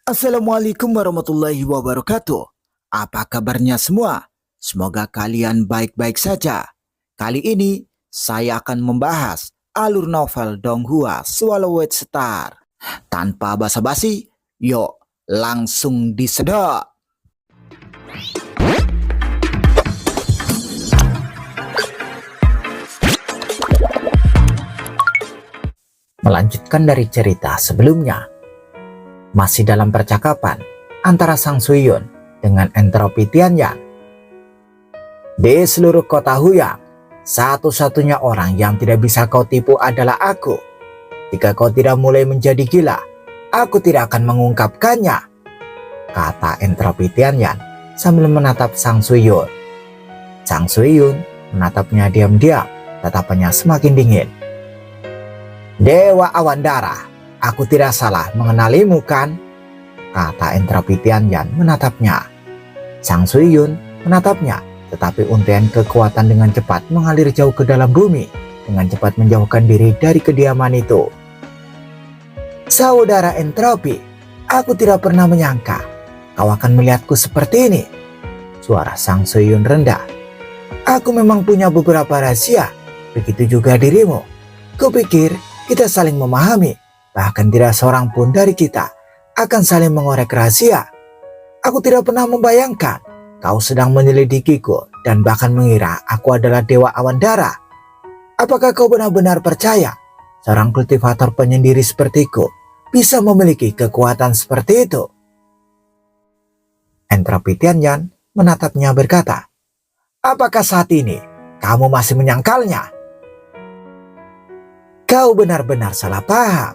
Assalamualaikum warahmatullahi wabarakatuh. Apa kabarnya semua? Semoga kalian baik-baik saja. Kali ini saya akan membahas alur novel Donghua Swallowed Star. Tanpa basa-basi, yuk langsung disedot. Melanjutkan dari cerita sebelumnya, masih dalam percakapan antara Sang Suyun dengan Entropi Tianyan. Di seluruh kota Huyang, satu-satunya orang yang tidak bisa kau tipu adalah aku. Jika kau tidak mulai menjadi gila, aku tidak akan mengungkapkannya, kata Entropi Tianyan sambil menatap Sang Suyun. Sang Suyun menatapnya diam-diam, tatapannya semakin dingin. Dewa Awan Darah, aku tidak salah mengenalimu kan? Kata Entropi Tianyan menatapnya. Sang Suyun menatapnya, tetapi untaian kekuatan dengan cepat mengalir jauh ke dalam bumi, dengan cepat menjauhkan diri dari kediaman itu. Saudara Entropi, aku tidak pernah menyangka kau akan melihatku seperti ini. Suara Sang Suyun rendah. Aku memang punya beberapa rahasia, begitu juga dirimu. Kupikir kita saling memahami. Bahkan tidak seorang pun dari kita akan saling mengorek rahasia. Aku tidak pernah membayangkan kau sedang menyelidikiku dan bahkan mengira aku adalah Dewa Awan Darah. Apakah kau benar-benar percaya seorang kultivator penyendiri sepertiku bisa memiliki kekuatan seperti itu? Entropi Tianyan menatapnya berkata, apakah saat ini kamu masih menyangkalnya? Kau benar-benar salah paham,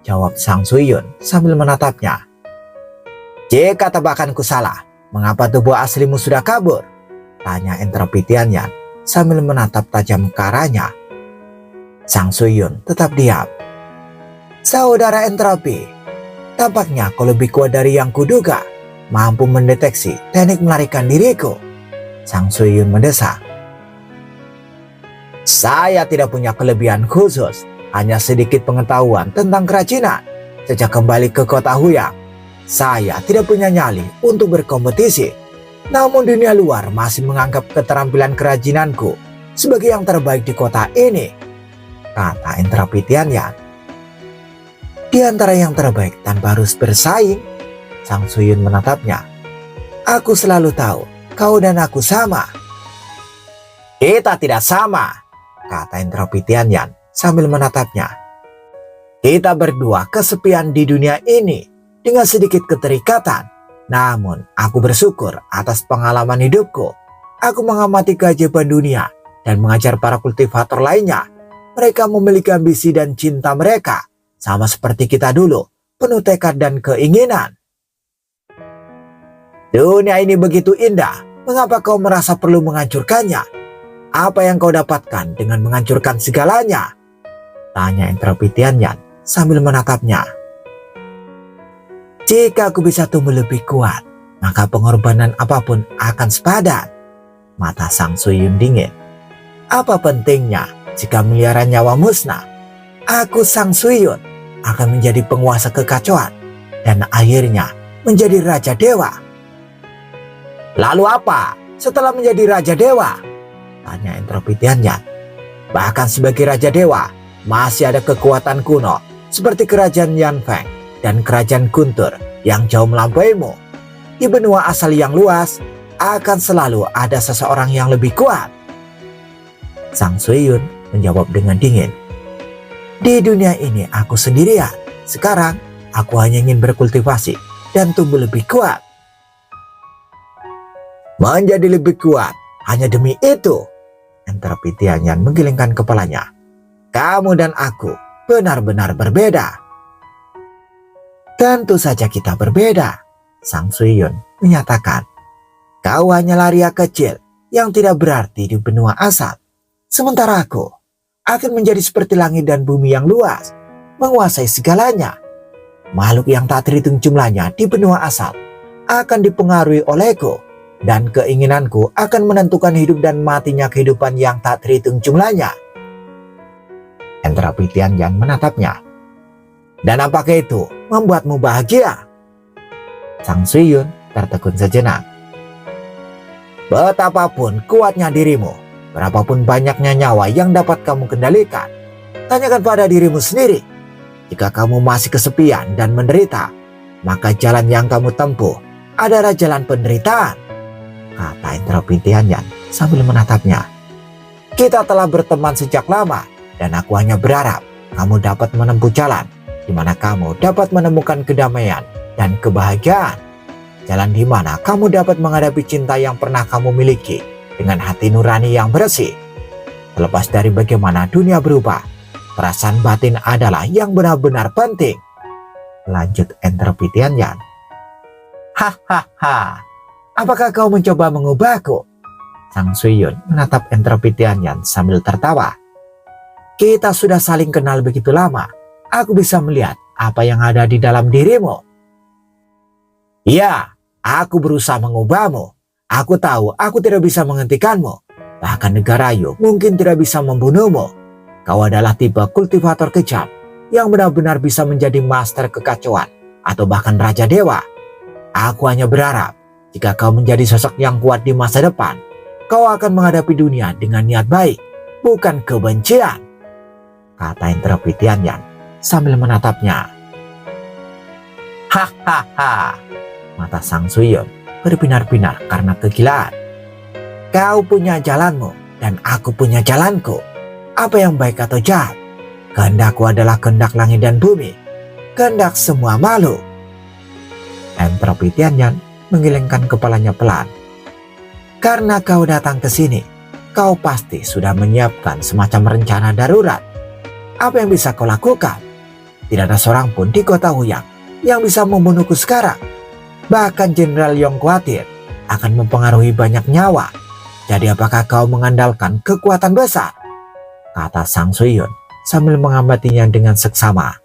jawab Sang Suyun sambil menatapnya. Jika tebakanku salah, mengapa tubuh aslimu sudah kabur? Tanya Entropi Tianyan sambil menatap tajam ke arahnya. Sang Suyun tetap diam. Saudara Entropi, tampaknya kau lebih kuat dari yang kuduga, mampu mendeteksi teknik melarikan diriku. Sang Suyun mendesak. Saya tidak punya kelebihan khusus, hanya sedikit pengetahuan tentang kerajinan. Sejak kembali ke kota Huyang, saya tidak punya nyali untuk berkompetisi. Namun dunia luar masih menganggap keterampilan kerajinanku sebagai yang terbaik di kota ini, kata Entropi Tianyan. Di antara yang terbaik tanpa harus bersaing, Sang Suyun menatapnya. Aku selalu tahu kau dan aku sama. Kita tidak sama, kata Entropi Tianyan sambil menatapnya. Kita berdua kesepian di dunia ini dengan sedikit keterikatan. Namun aku bersyukur atas pengalaman hidupku. Aku mengamati keajaiban dunia dan mengajar para kultivator lainnya. Mereka memiliki ambisi dan cinta mereka, sama seperti kita dulu, penuh tekad dan keinginan. Dunia ini begitu indah, mengapa kau merasa perlu menghancurkannya? Apa yang kau dapatkan dengan menghancurkan segalanya? Tanya Entropi Tianyan sambil menatapnya. Jika aku bisa tumbuh lebih kuat, maka pengorbanan apapun akan sepadan. Mata Sang Suyun dingin. Apa pentingnya jika miliaran nyawa musnah? Aku Sang Suyun akan menjadi penguasa kekacauan dan akhirnya menjadi Raja Dewa. Lalu apa setelah menjadi Raja Dewa? Tanya Entropi Tianyan. Bahkan sebagai Raja Dewa, masih ada kekuatan kuno seperti kerajaan Yanfeng dan kerajaan Guntur yang jauh melampauimu. Di benua asal yang luas, akan selalu ada seseorang yang lebih kuat. Sang Suyun menjawab dengan dingin. Di dunia ini aku sendirian. Sekarang aku hanya ingin berkultivasi dan tumbuh lebih kuat. Menjadi lebih kuat hanya demi itu? Entropi Tianyan menggelengkan kepalanya. Kamu dan aku benar-benar berbeda. Tentu saja kita berbeda, Sang Suyun menyatakan. Kau hanyalah ria kecil yang tidak berarti di benua asal. Sementara aku akan menjadi seperti langit dan bumi yang luas, menguasai segalanya. Makhluk yang tak terhitung jumlahnya di benua asal akan dipengaruhi olehku. Dan keinginanku akan menentukan hidup dan matinya kehidupan yang tak terhitung jumlahnya. Entropi Tianyan menatapnya. Dan apakah itu membuatmu bahagia? Sang Suyun tertegun sejenak. Betapapun kuatnya dirimu, berapapun banyaknya nyawa yang dapat kamu kendalikan, tanyakan pada dirimu sendiri. Jika kamu masih kesepian dan menderita, maka jalan yang kamu tempuh adalah jalan penderitaan, kata Entropi Tianyan sambil menatapnya. Kita telah berteman sejak lama dan aku hanya berharap kamu dapat menempuh jalan di mana kamu dapat menemukan kedamaian dan kebahagiaan. Jalan di mana kamu dapat menghadapi cinta yang pernah kamu miliki dengan hati nurani yang bersih. Terlepas dari bagaimana dunia berubah, perasaan batin adalah yang benar-benar penting, lanjut Entropi Tianyan. Hahaha, apakah kau mencoba mengubahku? Sang Suyun menatap Entropi Tianyan sambil tertawa. Kita sudah saling kenal begitu lama, aku bisa melihat apa yang ada di dalam dirimu. Ya, aku berusaha mengubahmu. Aku tahu aku tidak bisa menghentikanmu. Bahkan negara Yu mungkin tidak bisa membunuhmu. Kau adalah tipe kultivator kejam yang benar-benar bisa menjadi master kekacauan atau bahkan raja dewa. Aku hanya berharap jika kau menjadi sosok yang kuat di masa depan, kau akan menghadapi dunia dengan niat baik, bukan kebencian, kata Entropi Tianyan sambil menatapnya. Hahaha, mata Sang Suyun berbinar-binar karena kegilaan. Kau punya jalanmu dan aku punya jalanku. Apa yang baik atau jahat? Kehendakku adalah kehendak langit dan bumi, kehendak semua makhluk. Entropi Tianyan menggelengkan kepalanya pelan. Karena kau datang ke sini, kau pasti sudah menyiapkan semacam rencana darurat. Apa yang bisa kau lakukan? Tidak ada seorang pun di kota Huyang yang bisa membunuhku sekarang. Bahkan Jenderal Yong khawatir akan mempengaruhi banyak nyawa. Jadi apakah kau mengandalkan kekuatan besar? Kata Sang Suyun sambil mengambatinya dengan seksama.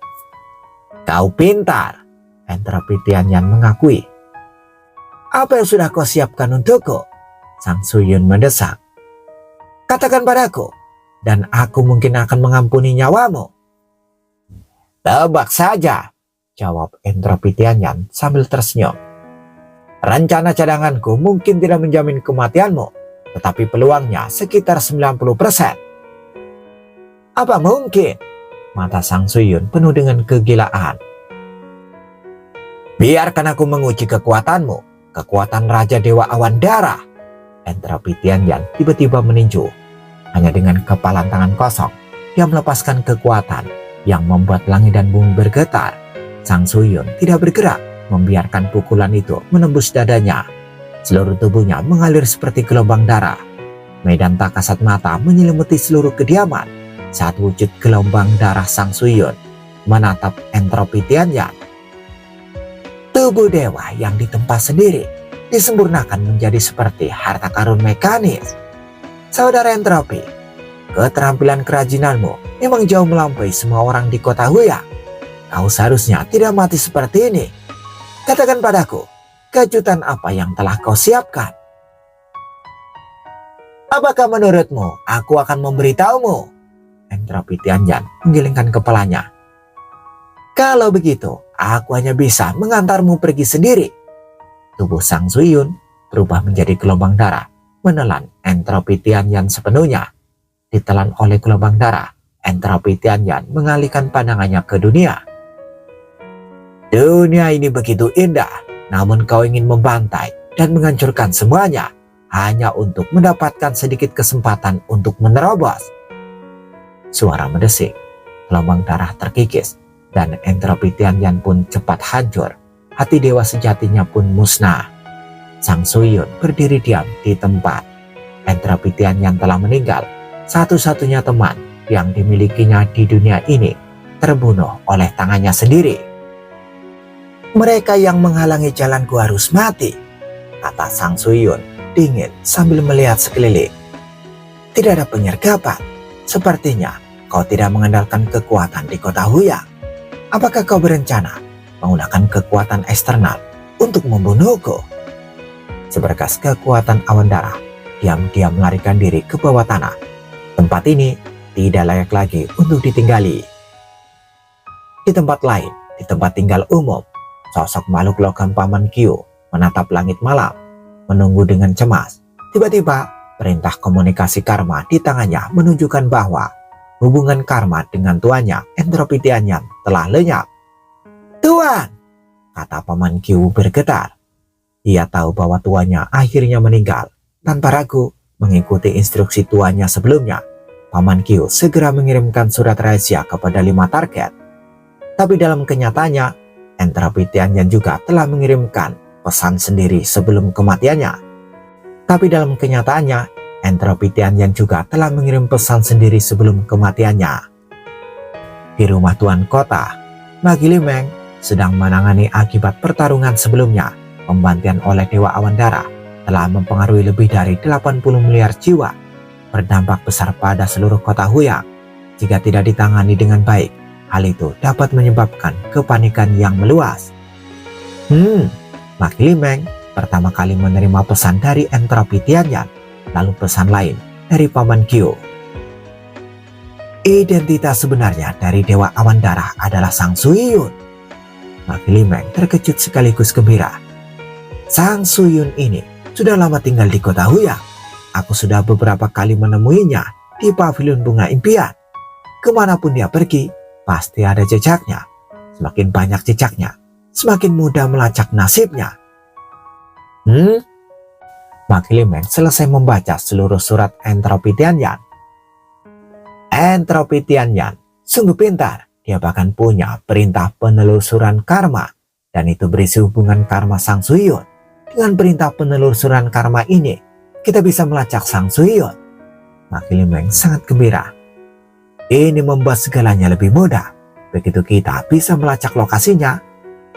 Kau pintar, Entropi Tianyan mengakui. Apa yang sudah kau siapkan untukku? Sang Suyun mendesak. Katakan padaku, dan aku mungkin akan mengampuni nyawamu. Tebak saja, jawab Entropi Tianyan sambil tersenyum. Rencana cadanganku mungkin tidak menjamin kematianmu, tetapi peluangnya sekitar 90%. Apa mungkin? Mata Sang Suyun penuh dengan kegilaan. Biarkan aku menguji kekuatanmu, kekuatan Raja Dewa Awan Darah. Entropi Tianyan tiba-tiba meninju. Hanya dengan kepalan tangan kosong, dia melepaskan kekuatan yang membuat langit dan bumi bergetar. Sang Suyun tidak bergerak, membiarkan pukulan itu menembus dadanya. Seluruh tubuhnya mengalir seperti gelombang darah. Medan tak kasat mata menyelimuti seluruh kediaman saat wujud gelombang darah Sang Suyun menatap Entropi Tianyan. Tubuh dewa yang ditempa sendiri disempurnakan menjadi seperti harta karun mekanis. Saudara Entropi, keterampilan kerajinanmu memang jauh melampaui semua orang di kota Huyang. Kau seharusnya tidak mati seperti ini. Katakan padaku, kejutan apa yang telah kau siapkan? Apakah menurutmu aku akan memberitahumu? Entropi Tianyan menggelengkan kepalanya. Kalau begitu, aku hanya bisa mengantarmu pergi sendiri. Tubuh Sang Suyun berubah menjadi gelombang darah, menelan Entropi Tianyan sepenuhnya. Ditelan oleh gelombang darah, Entropi Tianyan mengalihkan pandangannya ke dunia. Dunia ini begitu indah, namun kau ingin membantai dan menghancurkan semuanya hanya untuk mendapatkan sedikit kesempatan untuk menerobos. Suara mendesing, gelombang darah terkikis, dan Entropi Tianyan pun cepat hancur. Hati dewa sejatinya pun musnah. Sang Suyun berdiri diam di tempat. Entropi Tianyan telah meninggal. Satu-satunya teman yang dimilikinya di dunia ini terbunuh oleh tangannya sendiri. Mereka yang menghalangi jalanku harus mati, kata Sang Suyun dingin sambil melihat sekeliling. Tidak ada penyergapan. Sepertinya kau tidak mengandalkan kekuatan di kota Huyang. Apakah kau berencana menggunakan kekuatan eksternal untuk membunuhku? Seberkas kekuatan awan darah diam-diam melarikan diri ke bawah tanah. Tempat ini tidak layak lagi untuk ditinggali. Di tempat lain, di tempat tinggal umum, Sosok makhluk logam Paman Kyo menatap langit malam, menunggu dengan cemas. Tiba-tiba, perintah komunikasi karma di tangannya menunjukkan bahwa hubungan karma dengan tuannya, Entropi Tianyan, telah lenyap. "Tuan!" kata Paman Kyo bergetar. Ia tahu bahwa tuannya akhirnya meninggal. Tanpa ragu, mengikuti instruksi tuannya sebelumnya, Paman Kyo segera mengirimkan surat rahasia kepada 5 target. Tapi dalam kenyataannya, Entropi Tianyan juga telah mengirimkan pesan sendiri sebelum kematiannya. Tapi dalam kenyataannya, Entropi Tianyan juga telah mengirim pesan sendiri sebelum kematiannya. Di rumah Tuan Kota, Magi Limeng sedang menangani akibat pertarungan sebelumnya. Pembantian oleh Dewa Awan Darah telah mempengaruhi lebih dari 80 miliar jiwa, berdampak besar pada seluruh kota Huyang. Jika tidak ditangani dengan baik, hal itu dapat menyebabkan kepanikan yang meluas. Magi Limeng pertama kali menerima pesan dari Entropi Tianyan, lalu pesan lain dari Paman Kyo. Identitas sebenarnya dari Dewa Awan Darah adalah Sang Suyun. Magi Limeng terkejut sekaligus gembira. Sang Suyun ini sudah lama tinggal di kota Huyang. Aku sudah beberapa kali menemuinya di pavilion bunga impian. Kemanapun dia pergi, pasti ada jejaknya. Semakin banyak jejaknya, semakin mudah melacak nasibnya. Magi Limeng selesai membaca seluruh surat Entropi Tianyan. Entropi Tianyan sungguh pintar. Dia bahkan punya perintah penelusuran karma, dan itu berisi hubungan karma Sang Suyun. Dengan perintah penelusuran karma ini, kita bisa melacak Sang Suyun. Magi Limeng sangat gembira. Ini membuat segalanya lebih mudah. Begitu kita bisa melacak lokasinya,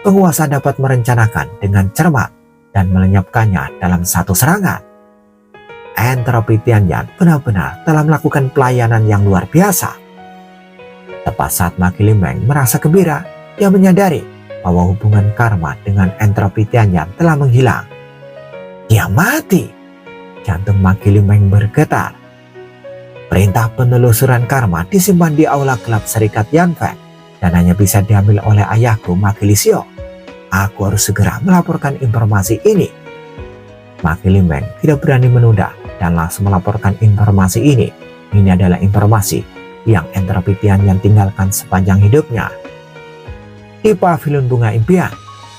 penguasa dapat merencanakan dengan cermat dan melenyapkannya dalam satu serangan. Entropi Tianyan benar-benar telah melakukan pelayanan yang luar biasa. Tepat saat Magi Limeng merasa gembira, dia menyadari bahwa hubungan karma dengan Entropi Tianyan telah menghilang. Dia mati. Jantung Magi Limeng bergetar. Perintah penelusuran karma disimpan di aula gelap Serikat Yanfeng dan hanya bisa diambil oleh ayahku Magi Lisio. Aku harus segera melaporkan informasi ini. Magi Limeng tidak berani menunda dan langsung melaporkan informasi ini. Ini adalah informasi yang Entropi Tianyan tinggalkan sepanjang hidupnya. Di pavilion bunga impian,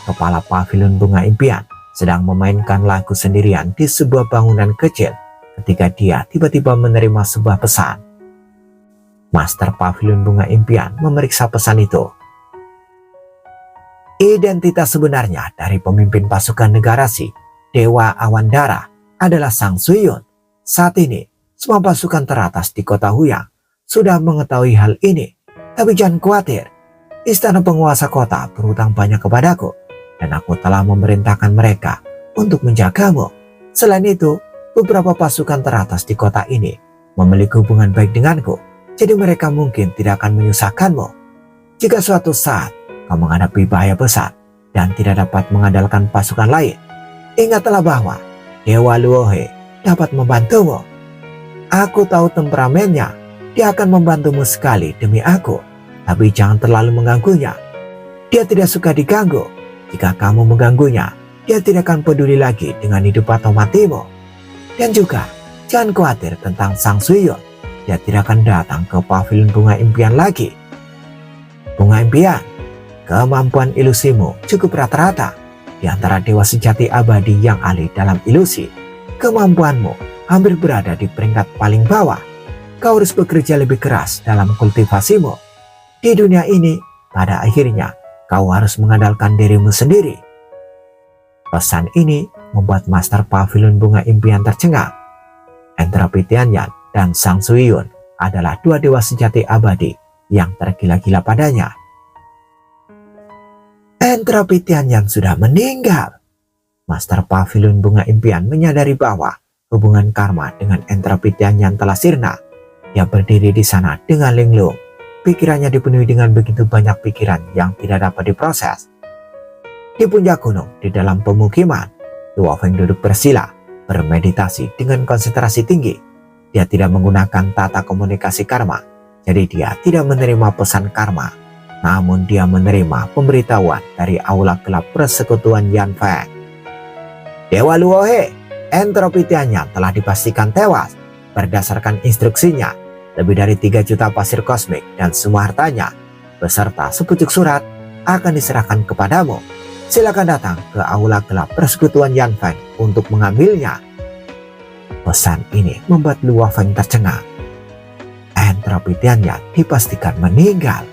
kepala pavilion bunga impian sedang memainkan lagu sendirian di sebuah bangunan kecil ketika dia tiba-tiba menerima sebuah pesan. Master pavilion bunga impian memeriksa pesan itu. Identitas sebenarnya dari pemimpin pasukan Negarasi, Dewa Awan Darah, adalah Sang Suyun. Saat ini, semua pasukan teratas di kota Huyang sudah mengetahui hal ini. Tapi jangan khawatir. Istana penguasa kota berhutang banyak kepadaku, dan aku telah memerintahkan mereka untuk menjagamu. Selain itu, beberapa pasukan teratas di kota ini memiliki hubungan baik denganku, jadi mereka mungkin tidak akan menyusahkanmu. Jika suatu saat kau menghadapi bahaya besar dan tidak dapat mengandalkan pasukan lain, ingatlah bahwa Dewa Luohe dapat membantumu. Aku tahu temperamennya, dia akan membantumu sekali demi aku. Tapi jangan terlalu mengganggunya. Dia tidak suka diganggu. Jika kamu mengganggunya, dia tidak akan peduli lagi dengan hidup atau matimu. Dan juga, jangan khawatir tentang Sang Suyun. Dia tidak akan datang ke pavilion bunga impian lagi. Bunga impian, kemampuan ilusimu cukup rata-rata. Di antara dewa sejati abadi yang ahli dalam ilusi, kemampuanmu hampir berada di peringkat paling bawah. Kau harus bekerja lebih keras dalam kultivasimu. Di dunia ini, pada akhirnya, kau harus mengandalkan dirimu sendiri. Pesan ini membuat Master Pavilion Bunga Impian tercengang. Entropi Tianyan dan Sang Suyun adalah dua dewa sejati abadi yang tergila-gila padanya. Entropi Tianyan sudah meninggal. Master Pavilion Bunga Impian menyadari bahwa hubungan karma dengan Entropi Tianyan telah sirna. Dia berdiri di sana dengan linglung. Pikirannya dipenuhi dengan begitu banyak pikiran yang tidak dapat diproses. Di puncak gunung, di dalam pemukiman, Luo Feng duduk bersila, bermeditasi dengan konsentrasi tinggi. Dia tidak menggunakan tata komunikasi karma, jadi dia tidak menerima pesan karma. Namun dia menerima pemberitahuan dari aula gelap persekutuan Yanfeng. Dewa Luohe, entropi Tianyan telah dipastikan tewas. Berdasarkan instruksinya, lebih dari 3 juta pasir kosmik dan semua hartanya, beserta sepucuk surat, akan diserahkan kepadamu. Silakan datang ke aula gelap persekutuan Yanfeng untuk mengambilnya. Pesan ini membuat Luo Feng tercengang. Entropi Tianyan dipastikan meninggal.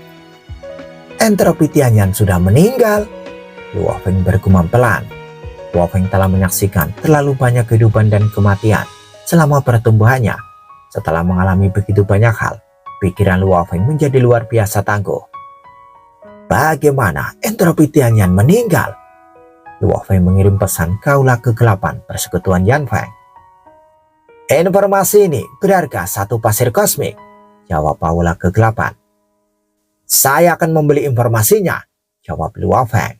Entropi Tianyan sudah meninggal. Luo Feng bergumam pelan. Luo Feng telah menyaksikan terlalu banyak kehidupan dan kematian selama pertumbuhannya. Setelah mengalami begitu banyak hal, pikiran Luo Feng menjadi luar biasa tangguh. Bagaimana entropi Tianyan meninggal? Luo Feng mengirim pesan ke aula kegelapan persekutuan Yanfeng. Informasi ini berharga 1 pasir kosmik, jawab aula kegelapan. Saya akan membeli informasinya, jawab Luo Feng.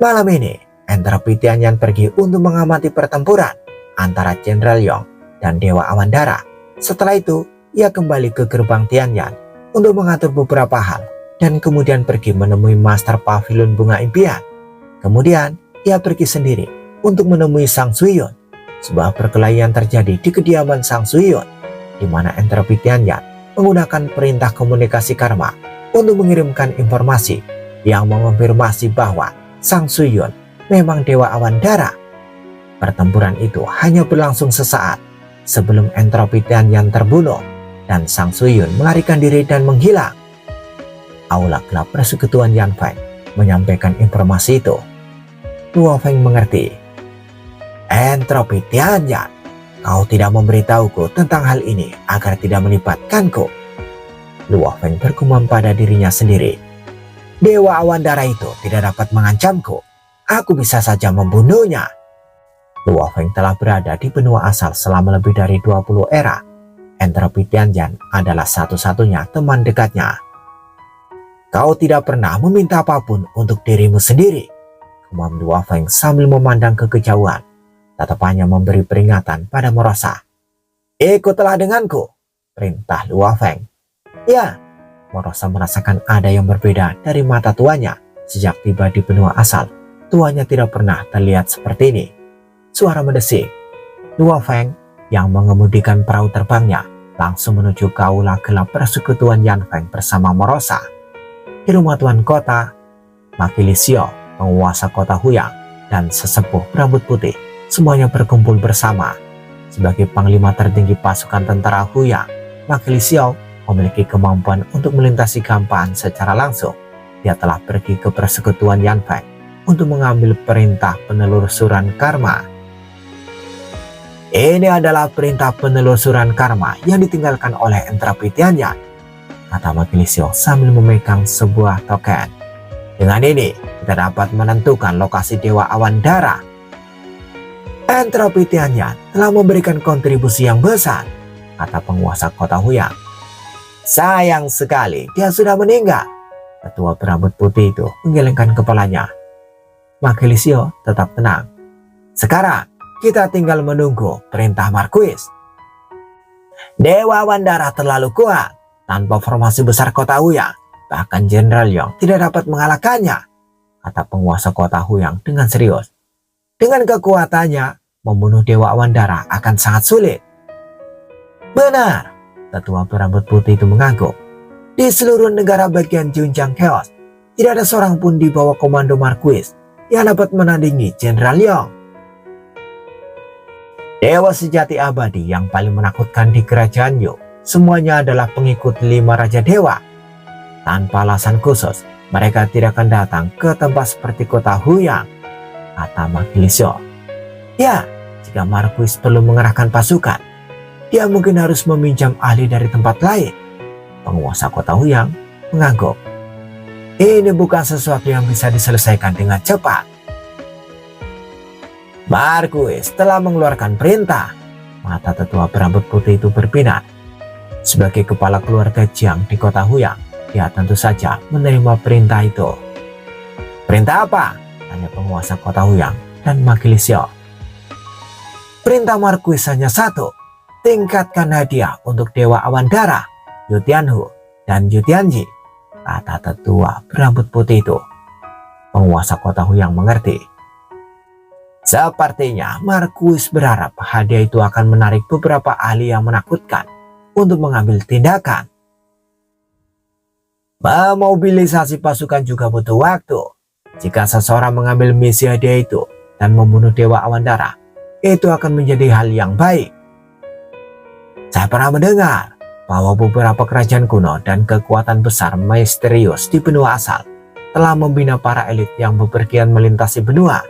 Malam ini, entropi Tianyan pergi untuk mengamati pertempuran antara Jenderal Yong dan Dewa Awan Dara. Setelah itu, ia kembali ke gerbang Tianyan untuk mengatur beberapa hal dan kemudian pergi menemui Master Pavilion Bunga Impian. Kemudian, ia pergi sendiri untuk menemui Sang Suyun. Sebuah perkelahian terjadi di kediaman Sang Suyun, di mana entropi Tianyan menggunakan perintah komunikasi karma untuk mengirimkan informasi yang mengonfirmasi bahwa Sang Suyun memang Dewa Awan Dara. Pertempuran itu hanya berlangsung sesaat sebelum entropi Tianyan terbunuh dan Sang Suyun melarikan diri dan menghilang. Aula gelap persekutuan Yanfeng menyampaikan informasi itu. Luo Feng mengerti. Entropi Tianyan, kau tidak memberitahuku tentang hal ini agar tidak melibatkanku. Luo Feng bergumam pada dirinya sendiri. Dewa Awan Dara itu tidak dapat mengancamku. Aku bisa saja membunuhnya. Luo Feng telah berada di benua asal selama lebih dari 20 era. Entropi Tianyan adalah satu-satunya teman dekatnya. Kau tidak pernah meminta apapun untuk dirimu sendiri, gumam Luo Feng sambil memandang ke kejauhan. Tatapannya memberi peringatan pada Morosa. Ikutlah denganku, perintah Luo Feng. Ya, Morosa merasakan ada yang berbeda dari mata tuanya. Sejak tiba di benua asal, tuanya tidak pernah terlihat seperti ini. Suara mendesing. Luo Feng yang mengemudikan perahu terbangnya langsung menuju ke aula gelap persekutuan Yanfeng bersama Morosa. Di rumah tuan kota, Makili Xiao, penguasa kota Huyang, dan sesepuh berambut putih semuanya berkumpul bersama. Sebagai panglima tertinggi pasukan tentara Huyang, Makili Xiao memiliki kemampuan untuk melintasi Gampaan secara langsung. Dia telah pergi ke persekutuan Yanfeng untuk mengambil perintah penelusuran karma. Ini adalah perintah penelusuran karma yang ditinggalkan oleh entropi Tianyan, kata Makili Xiao sambil memegang sebuah token. Dengan ini, kita dapat menentukan lokasi Dewa Awan Dara. Entropi Tianyan telah memberikan kontribusi yang besar, kata penguasa kota Huyang. Sayang sekali dia sudah meninggal. Ketua berambut putih itu menggelengkan kepalanya. Makili Xiao tetap tenang. Sekarang kita tinggal menunggu perintah Marquis. Dewa Awan Dara terlalu kuat. Tanpa formasi besar kota Huyang, bahkan Jenderal Yong tidak dapat mengalahkannya, kata penguasa kota Huyang dengan serius. Dengan kekuatannya, membunuh Dewa Awan Dara akan sangat sulit. Benar, tetua berambut putih itu mengangguk. Di seluruh negara bagian Junjang Chaos, tidak ada seorang pun di bawah komando Marquis yang dapat menandingi Jenderal Yong. Dewa sejati abadi yang paling menakutkan di kerajaan Yu, semuanya adalah pengikut 5 Raja Dewa. Tanpa alasan khusus, mereka tidak akan datang ke tempat seperti kota Huyang, kata Makili Xiao. Ya, jika Marquis perlu mengerahkan pasukan, dia mungkin harus meminjam ahli dari tempat lain. Penguasa kota Huyang mengangguk. Ini bukan sesuatu yang bisa diselesaikan dengan cepat. Marquis telah mengeluarkan perintah. Mata tetua berambut putih itu berbinar. Sebagai kepala keluarga Jiang di kota Huyang, dia tentu saja menerima perintah itu. Perintah apa? Tanya penguasa kota Huyang dan Makili Xiao. Perintah Marquis hanya satu. Tingkatkan hadiah untuk Dewa Awan Dara, Yu Tianhu, dan Yu Tianji. kata tetua berambut putih itu. Penguasa kota Huyang mengerti. Sepertinya Marquis berharap hadiah itu akan menarik beberapa ahli yang menakutkan untuk mengambil tindakan. Memobilisasi pasukan juga butuh waktu. Jika seseorang mengambil misi hadiah itu dan membunuh Dewa Awan Darah, itu akan menjadi hal yang baik. Saya pernah mendengar bahwa beberapa kerajaan kuno dan kekuatan besar misterius di benua asal telah membina para elit yang bepergian melintasi benua.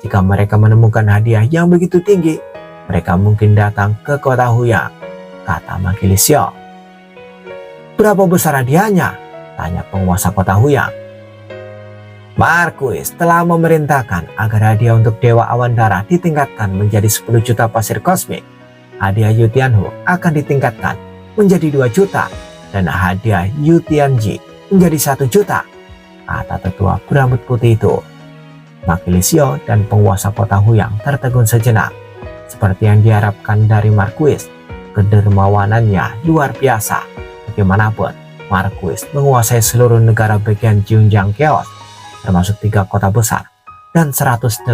Jika mereka menemukan hadiah yang begitu tinggi, mereka mungkin datang ke kota Huyang, kata Magilisio. Berapa besar hadiahnya? Tanya penguasa kota Huyang. Marquis telah memerintahkan agar hadiah untuk Dewa Awan Darah ditingkatkan menjadi 10 juta pasir kosmik. Hadiah Yu Tianhu akan ditingkatkan menjadi 2 juta dan hadiah Yu Tianji menjadi 1 juta, kata tetua berambut putih itu. Magilisio dan penguasa kota Huyang tertegun sejenak. Seperti yang diharapkan dari Marquis, kedermawanannya luar biasa. Bagaimanapun, Marquis menguasai seluruh negara bagian Xinjiang Chaos, termasuk 3 kota besar dan 189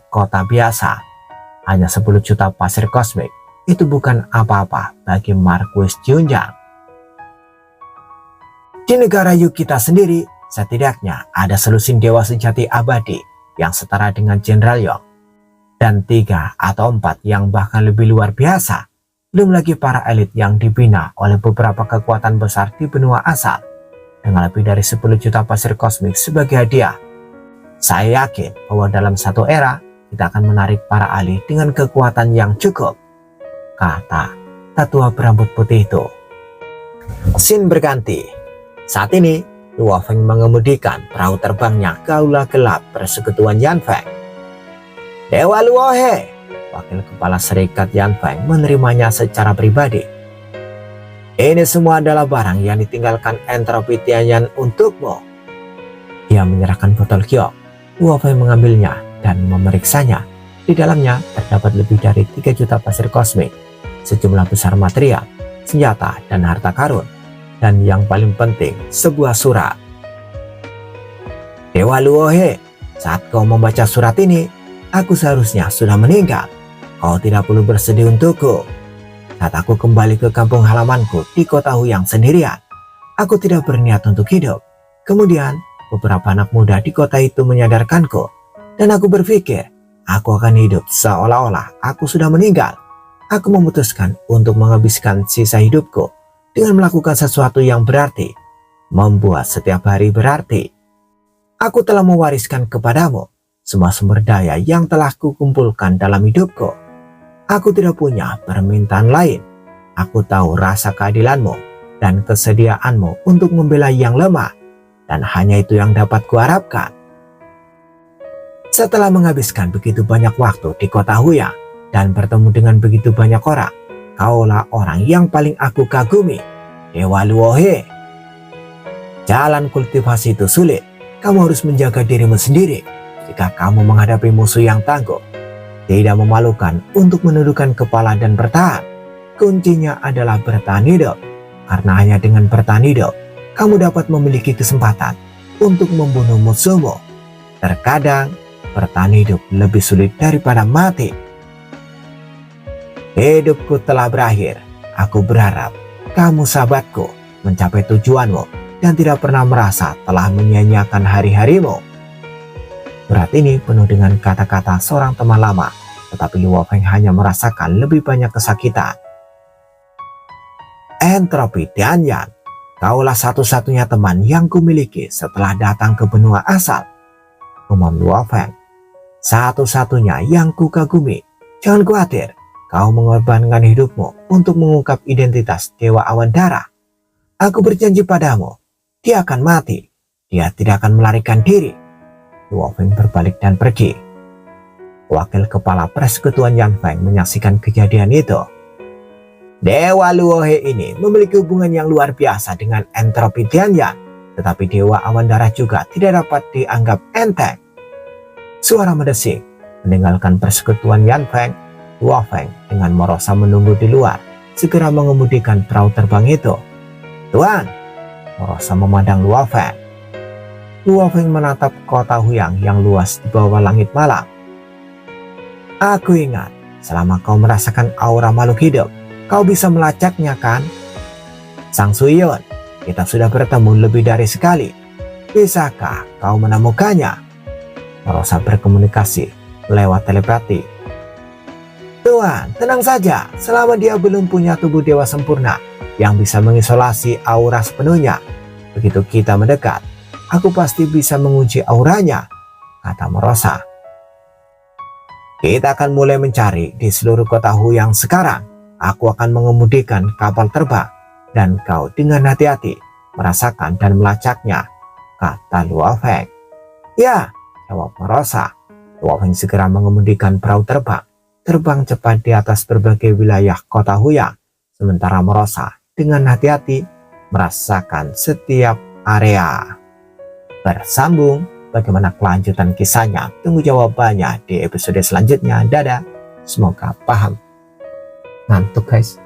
kota biasa. Hanya 10 juta pasir kosmik itu bukan apa-apa bagi Marquis Xinjiang. Di negara Yu kita sendiri, setidaknya ada selusin dewa sejati abadi yang setara dengan Jenderal Yong, dan 3 atau 4 yang bahkan lebih luar biasa. Belum lagi para elit yang dibina oleh beberapa kekuatan besar di benua asal dengan lebih dari 10 juta pasir kosmik sebagai hadiah. Saya yakin bahwa dalam satu era kita akan menarik para ahli dengan kekuatan yang cukup, kata tetua berambut putih itu. Scene berganti. Saat ini Luo Feng mengemudikan perahu terbangnya ke aula gelap persekutuan Yan Feng. Dewa Luo He, wakil kepala serikat Yan Feng menerimanya secara pribadi. Ini semua adalah barang yang ditinggalkan Entropi Tianyan untukmu. Dia menyerahkan botol Kyo. Luo Feng mengambilnya dan memeriksanya. Di dalamnya terdapat lebih dari 3 juta pasir kosmik, sejumlah besar material, senjata, dan harta karun. Dan yang paling penting, sebuah surat. Dewa Luo He, saat kau membaca surat ini, aku seharusnya sudah meninggal. Kau tidak perlu bersedih untukku. Saat aku kembali ke kampung halamanku di kota Huyang sendirian, aku tidak berniat untuk hidup. Kemudian, beberapa anak muda di kota itu menyadarkanku, dan aku berpikir, aku akan hidup seolah-olah aku sudah meninggal. Aku memutuskan untuk menghabiskan sisa hidupku dengan melakukan sesuatu yang berarti, membuat setiap hari berarti. Aku telah mewariskan kepadamu semua sumber daya yang telah kukumpulkan dalam hidupku. Aku tidak punya permintaan lain. Aku tahu rasa keadilanmu dan kesediaanmu untuk membela yang lemah, dan hanya itu yang dapat kuharapkan. Setelah menghabiskan begitu banyak waktu di kota Huyang dan bertemu dengan begitu banyak orang, kaulah orang yang paling aku kagumi, Dewa Luo He. Jalan kultivasi itu sulit. Kamu harus menjaga dirimu sendiri. Jika kamu menghadapi musuh yang tangguh, tidak memalukan untuk menundukkan kepala dan bertahan. Kuncinya adalah bertahan hidup. Karena hanya dengan bertahan hidup, kamu dapat memiliki kesempatan untuk membunuh musuhmu. Terkadang, bertahan hidup lebih sulit daripada mati. Hidupku telah berakhir. Aku berharap kamu sahabatku mencapai tujuanmu dan tidak pernah merasa telah menyia-nyiakan hari-harimu. Surat ini penuh dengan kata-kata seorang teman lama, tetapi Luo Feng hanya merasakan lebih banyak kesakitan. Entropi Tianyan, kaulah satu-satunya teman yang kumiliki setelah datang ke benua asal. Umum Luo Feng, satu-satunya yang kukagumi. Jangan khawatir, kau mengorbankan hidupmu untuk mengungkap identitas Dewa Awan Darah. Aku berjanji padamu, dia akan mati. Dia tidak akan melarikan diri. Luo Feng berbalik dan pergi. Wakil kepala persekutuan Yan Feng menyaksikan kejadian itu. Dewa Luo He ini memiliki hubungan yang luar biasa dengan Entropi Tianyan, tetapi Dewa Awan Darah juga tidak dapat dianggap enteng. Suara mendesing meninggalkan persekutuan Yan Feng. Luo Feng dengan merosot menunggu di luar, segera mengemudikan perahu terbang itu. Tuan, Merosa memandang Luo Feng. Luo Feng menatap kota Huyang yang luas di bawah langit malam. Aku ingat, selama kau merasakan aura makhluk hidup, kau bisa melacaknya kan? Sang Suyun, kita sudah bertemu lebih dari sekali. Bisakah kau menemukannya? Merosa berkomunikasi lewat telepati. Tuan, tenang saja, selama dia belum punya tubuh dewa sempurna yang bisa mengisolasi aura sepenuhnya. Begitu kita mendekat, aku pasti bisa menguji auranya, kata Merosa. Kita akan mulai mencari di seluruh kota Huyang sekarang. Aku akan mengemudikan kapal terbang dan kau dengan hati-hati merasakan dan melacaknya, kata Luo Feng. Ya, jawab Merosa. Luo Feng segera mengemudikan perahu terbang cepat di atas berbagai wilayah kota Huyang, sementara Merosa dengan hati-hati merasakan setiap area. Bersambung, bagaimana kelanjutan kisahnya? Tunggu jawabannya di episode selanjutnya. Dadah, semoga paham. Ngantuk guys.